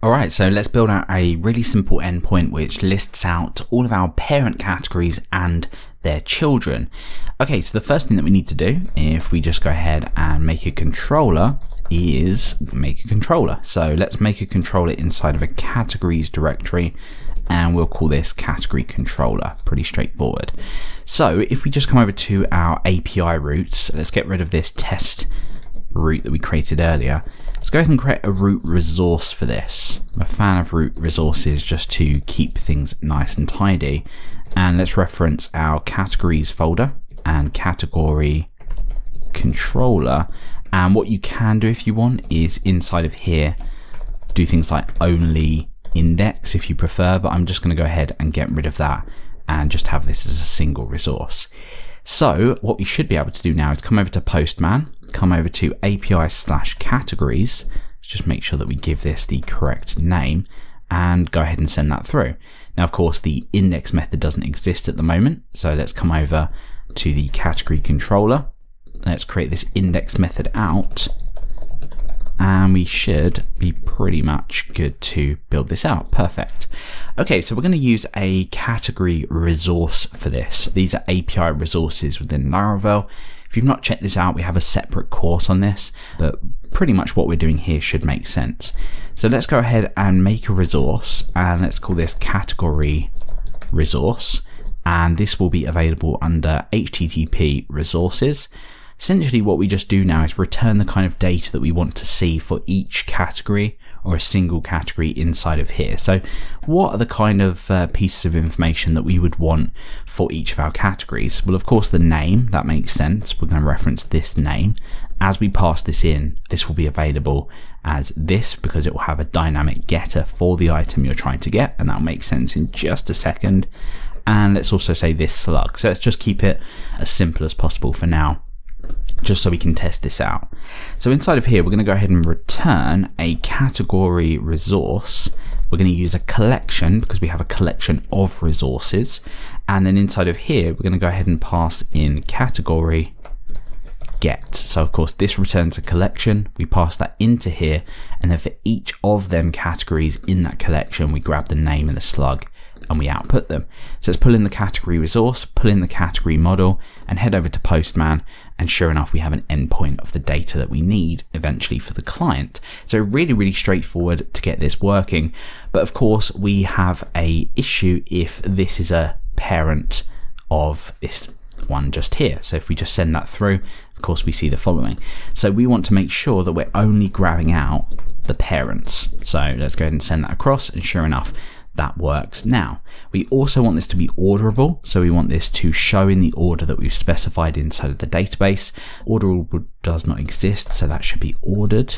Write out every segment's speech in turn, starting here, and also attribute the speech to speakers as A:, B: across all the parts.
A: Alright, so let's build out a really simple endpoint which lists out all of our parent categories and their children. Okay, so the first thing that we need to do, if we just go ahead and make a controller, is make a controller. So let's make a controller inside of a categories directory, and we'll call this category controller. Pretty straightforward. So if we just come over to our API routes, let's get rid of this test route that we created earlier. Let's go ahead and create a root resource for this. I'm a fan of root resources just to keep things nice and tidy. And let's reference our categories folder and category controller. And what you can do if you want is inside of here, do things like only index if you prefer, but I'm just going to go ahead and get rid of that and just have this as a single resource. So what we should be able to do now is come over to Postman, come over to API/categories, just make sure that we give this the correct name and go ahead and send that through. Now, of course, the index method doesn't exist at the moment. So let's come over to the category controller. Let's create this index method out, and we should be pretty much good to build this out. Perfect. Okay, so we're going to use a category resource for this. These are API resources within Laravel. If you've not checked this out, we have a separate course on this, but pretty much what we're doing here should make sense. So let's go ahead and make a resource, and let's call this category resource, and this will be available under HTTP resources. Essentially what we just do now is return the kind of data that we want to see for each category or a single category inside of here. So what are the kind of pieces of information that we would want for each of our categories? Well, of course, the name, that makes sense. We're going to reference this name. As we pass this in, this will be available as this because it will have a dynamic getter for the item you're trying to get, and that'll make sense in just a second. And let's also say this slug. So let's just keep it as simple as possible for now, just so we can test this out. So inside of here, we're going to go ahead and return a category resource. We're going to use a collection because we have a collection of resources. And then inside of here, we're going to go ahead and pass in category get. So of course, this returns a collection. We pass that into here. And then for each of them categories in that collection, we grab the name and the slug and we output them. So let's pull in the category resource, pull in the category model, and head over to Postman, and sure enough we have an endpoint of the data that we need eventually for the client. So really straightforward to get this working, but of course we have a issue if this is a parent of this one just here. So if we just send that through, of course we see the following. So we want to make sure that we're only grabbing out the parents. So let's go ahead and send that across, and sure enough that works. Now, we also want this to be orderable. So we want this to show in the order that we've specified inside of the database. Orderable does not exist, so that should be ordered.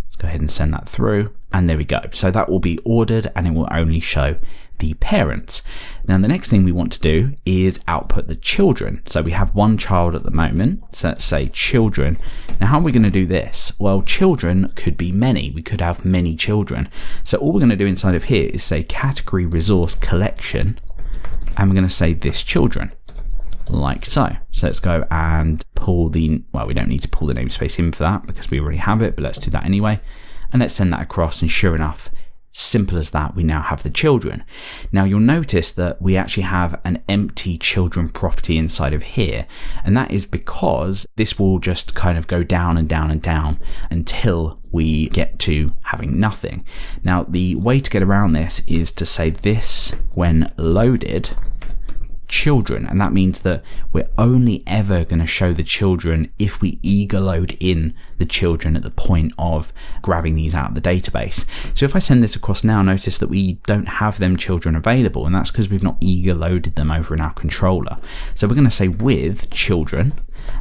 A: Let's go ahead and send that through. And there we go. So that will be ordered and it will only show the parents. Now, the next thing we want to do is output the children. So we have one child at the moment. So let's say children. Now, how are we going to do this? Well, children could be many. We could have many children. So all we're going to do inside of here is say category resource collection, and we're going to say this children, like so. So let's go and pull the, well, we don't need to pull the namespace in for that because we already have it, but let's do that anyway. And let's send that across, and sure enough, simple as that, we now have the children. Now you'll notice that we actually have an empty children property inside of here, and that is because this will just kind of go down and down and down until we get to having nothing. Now the way to get around this is to say this when loaded children, and that means that we're only ever going to show the children if we eager load in the children at the point of grabbing these out of the database. So if I send this across now, notice that we don't have them children available, and that's because we've not eager loaded them over in our controller. So we're going to say with children,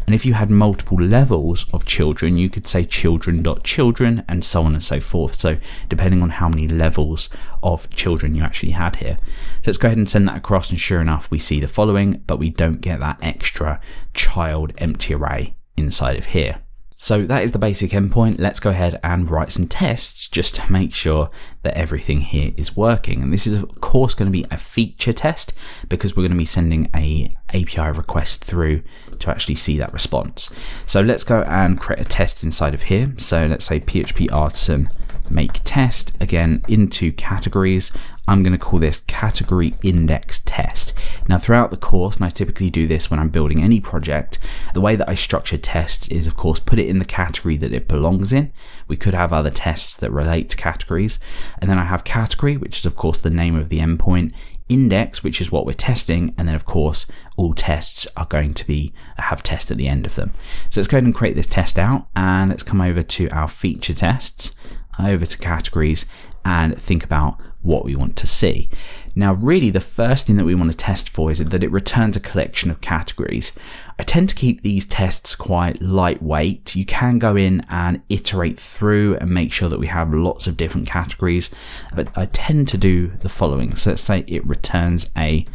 A: and if you had multiple levels of children, you could say children.children and so on and so forth. So depending on how many levels of children you actually had here. So let's go ahead and send that across, and sure enough we see the following, but we don't get that extra child empty array inside of here. So that is the basic endpoint. Let's go ahead and write some tests just to make sure that everything here is working. And this is of course going to be a feature test because we're going to be sending a API request through to actually see that response. So let's go and create a test inside of here. So let's say PHP artisan make test, again into categories. I'm going to call this category index test. Now throughout the course, and I typically do this when I'm building any project, the way that I structure tests is of course put it in the category that it belongs in. We could have other tests that relate to categories, and then I have category, which is of course the name of the endpoint, index, which is what we're testing, and then of course all tests are going to have test at the end of them. So let's go ahead and create this test out, and let's come over to our feature tests, over to categories, and think about what we want to see. Now really the first thing that we want to test for is that it returns a collection of categories. I tend to keep these tests quite lightweight. You can go in and iterate through and make sure that we have lots of different categories, but I tend to do the following. So let's say it returns a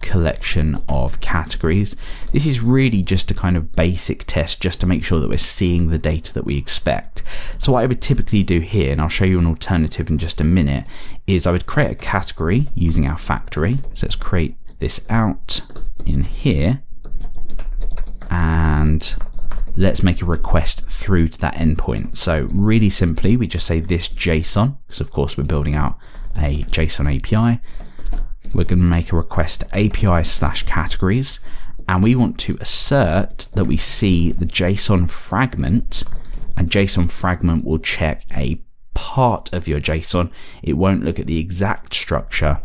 A: collection of categories. This is really just a kind of basic test just to make sure that we're seeing the data that we expect. So what I would typically do here, and I'll show you an alternative in just a minute, is I would create a category using our factory. So let's create this out in here, and let's make a request through to that endpoint. So really simply, we just say this JSON, because of course we're building out a JSON API. We're going to make a request to API/categories, and we want to assert that we see the JSON fragment, and JSON fragment will check a part of your JSON. It won't look at the exact structure.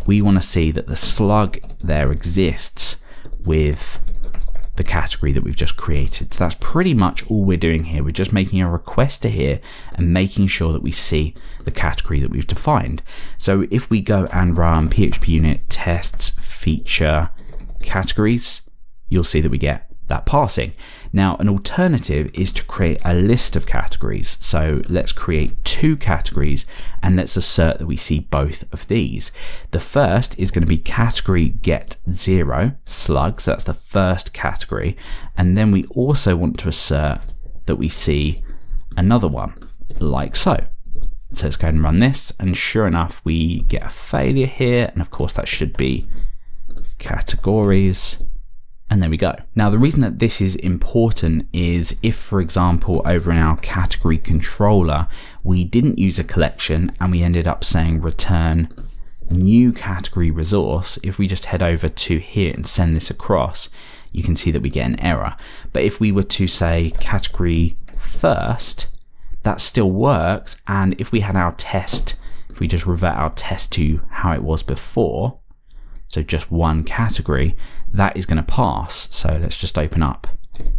A: We want to see that the slug there exists with the category that we've just created. So that's pretty much all we're doing here. We're just making a request to here and making sure that we see the category that we've defined. So if we go and run PHP unit tests feature categories, you'll see that we get that passing. Now an alternative is to create a list of categories. So let's create 2 categories and let's assert that we see both of these. The first is going to be category get 0 slug, so that's the first category, and then we also want to assert that we see another one like so. So let's go ahead and run this, and sure enough we get a failure here, and of course that should be categories. And there we go. Now the reason that this is important is if, for example, over in our category controller, we didn't use a collection and we ended up saying return new category resource, if we just head over to here and send this across, you can see that we get an error. But if we were to say category first, that still works. And if we had our test, if we just revert our test to how it was before, so just one category, that is going to pass. So let's just open up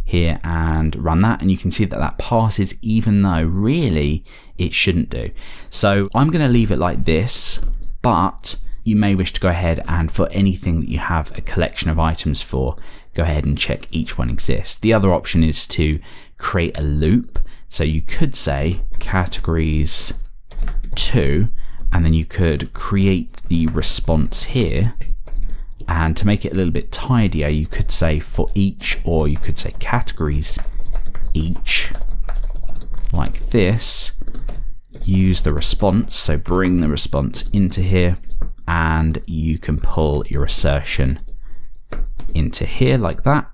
A: here and run that, and you can see that that passes even though really it shouldn't do. So I'm going to leave it like this, but you may wish to go ahead and for anything that you have a collection of items for, go ahead and check each one exists. The other option is to create a loop. So you could say categories 2, and then you could create the response here. And to make it a little bit tidier, you could say for each, or you could say categories each, like this. Use the response, so bring the response into here, and you can pull your assertion into here like that.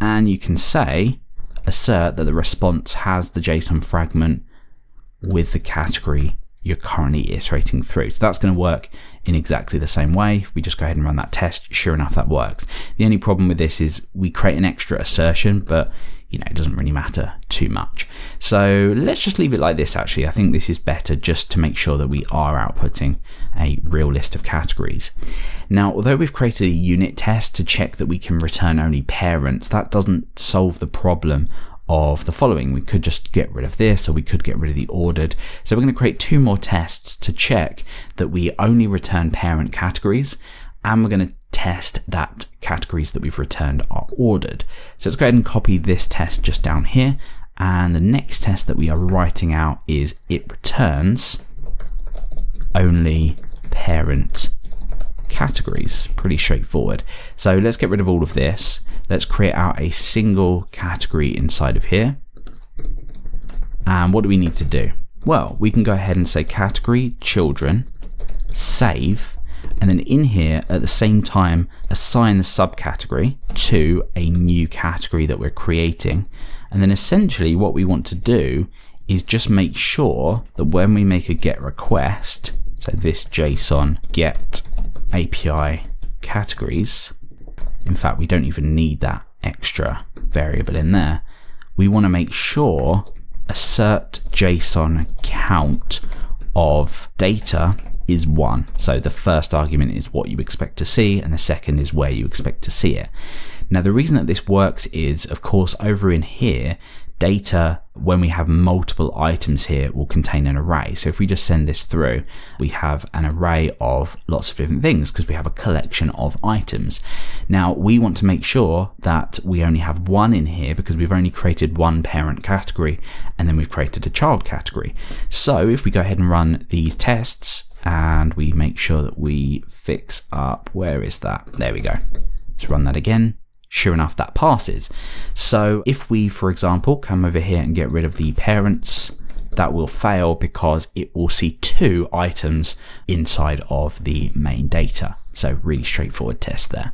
A: And you can say, assert that the response has the JSON fragment with the category you're currently iterating through. So that's going to work in exactly the same way. If we just go ahead and run that test, sure enough, that works. The only problem with this is we create an extra assertion, but it doesn't really matter too much. So let's just leave it like this. Actually, I think this is better just to make sure that we are outputting a real list of categories. Now, although we've created a unit test to check that we can return only parents, that doesn't solve the problem of the following. We could just get rid of this, or we could get rid of the ordered. So we're going to create 2 more tests to check that we only return parent categories, and we're going to test that categories that we've returned are ordered. So let's go ahead and copy this test just down here, and the next test that we are writing out is it returns only parent categories. Pretty straightforward. So let's get rid of all of this. Let's create out a single category inside of here. And what do we need to do? Well, we can go ahead and say category children, save, and then in here at the same time assign the subcategory to a new category that we're creating. And then essentially what we want to do is just make sure that when we make a GET request, so this JSON GET API categories, in fact, we don't even need that extra variable in there. We want to make sure assert JSON count of data is 1. So the first argument is what you expect to see, and the second is where you expect to see it. Now, the reason that this works is, of course, over in here, data, when we have multiple items here, will contain an array. So if we just send this through, we have an array of lots of different things because we have a collection of items. Now, we want to make sure that we only have one in here because we've only created one parent category and then we've created a child category. So if we go ahead and run these tests and we make sure that we fix up, where is that? There we go. Let's run that again. Sure enough, that passes. So if we, for example, come over here and get rid of the parents, that will fail because it will see 2 items inside of the main data. So really straightforward test there.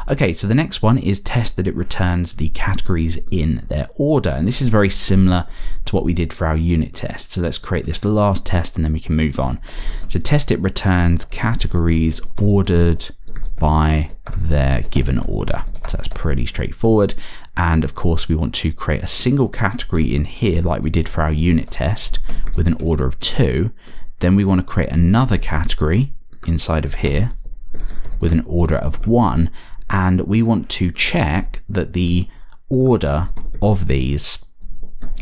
A: Okay, so the next one is test that it returns the categories in their order. And this is very similar to what we did for our unit test. So let's create this last test and then we can move on. So test it returns categories ordered by their given order. So that's pretty straightforward. And of course, we want to create a single category in here like we did for our unit test with an order of 2. Then we want to create another category inside of here with an order of 1. And we want to check that the order of these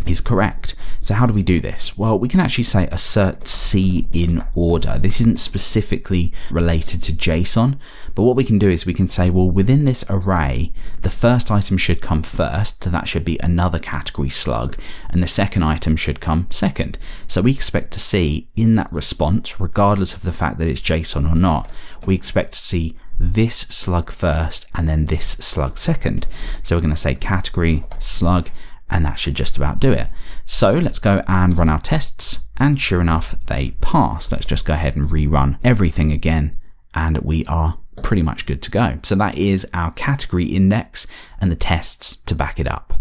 A: is correct. So how do we do this? Well, we can actually say assert C in order. This isn't specifically related to JSON, but what we can do is we can say, well, within this array, the first item should come first, so that should be another category slug, and the second item should come second. So we expect to see in that response, regardless of the fact that it's JSON or not, we expect to see this slug first and then this slug second. So we're going to say category slug, and that should just about do it. So let's go and run our tests, and sure enough, they pass. Let's just go ahead and rerun everything again, and we are pretty much good to go. So that is our category index and the tests to back it up.